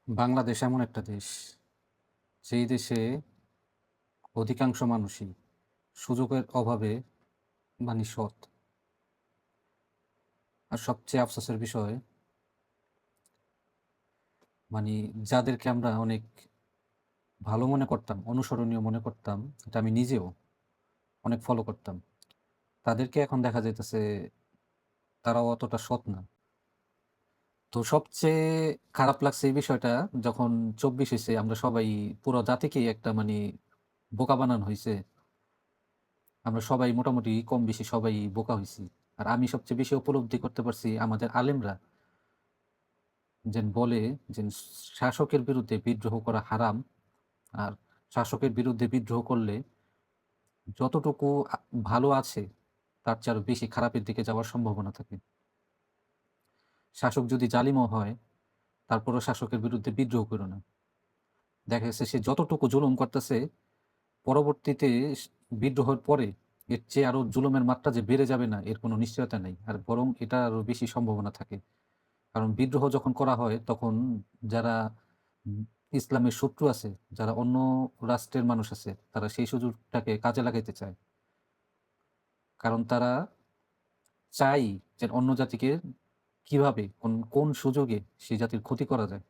বাংলাদেশ এমন একটা দেশ, যেই দেশে অধিকাংশ মানুষই সুযোগের অভাবে সৎ। আর সবচেয়ে আফসোসের বিষয় মানি যাদেরকে আমরা অনেক ভালো মনে করতাম, অনুসরণীয় মনে করতাম, এটা আমি নিজেও অনেক ফলো করতাম। তাদেরকে এখন দেখা যাইতেছে তারাও অতটা সৎ না। তো সবচেয়ে খারাপ লাগছে এই বিষয়টা যখন ২৪ হইছে আমরা সবাই পুরো জাতিকেই একটা বোকা বানানো হইছে। আমরা সবাই মোটামুটি কম বেশি সবাই বোকা হইছি। আর আমি সবচেয়ে বেশি উপলব্ধি করতে পারছি আমাদের আলেমরা বলে যে শাসকের বিরুদ্ধে বিদ্রোহ করা হারাম। আর শাসকের বিরুদ্ধে বিদ্রোহ করলে যতটুকু ভালো আছে তার চেয়ে আরো বেশি খারাপের দিকে যাওয়ার সম্ভাবনা থাকে। শাসক যদি জালিমও হয় তারপরেও শাসকের বিরুদ্ধে বিদ্রোহ করো না। দেখা গেছে সে যতটুকু জুলুম করতেছে পরবর্তীতে বিদ্রোহের পরে এর চেয়ে আরো জুলুমের মাত্রা যে বেড়ে যাবে না এর কোনো নিশ্চয়তা নেই। আর বরং এটা আরো বেশি সম্ভাবনা থাকে। কারণ বিদ্রোহ যখন করা হয় তখন যারা উম ইসলামের শত্রু আছে, যারা অন্য রাষ্ট্রের মানুষ আছে, তারা সেই সুযোগটাকে কাজে লাগাইতে চায়। কারণ তারা চায় যে অন্য জাতিকে কিভাবে কোন সুযোগে সেই জাতির ক্ষতি করা যায়।